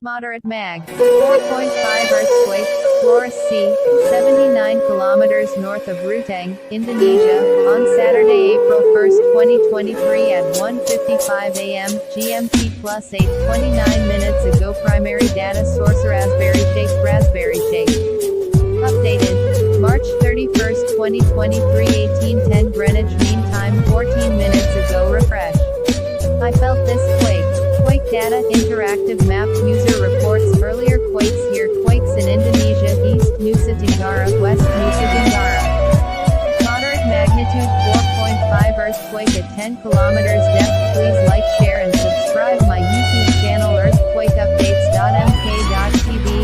Moderate mag. 4.5 earthquake, Flores Sea, 79 kilometers north of Ruteng, Indonesia, on Saturday, April 1, 2023 at 1:55 a.m. GMT plus 8:29 minutes ago. Primary data source Raspberry Shake. Updated. March 31, 2023 18:10 Greenwich Mean Time 14 minutes ago. Refresh. I felt this quake. Quake data, interactive map, user reports, earlier quakes here, quakes in Indonesia, East Nusa Tenggara, West Nusa Tenggara. Moderate magnitude 4.5 earthquake at 10 kilometers depth. Please like, share and subscribe my YouTube channel earthquakeupdates.mk.tv.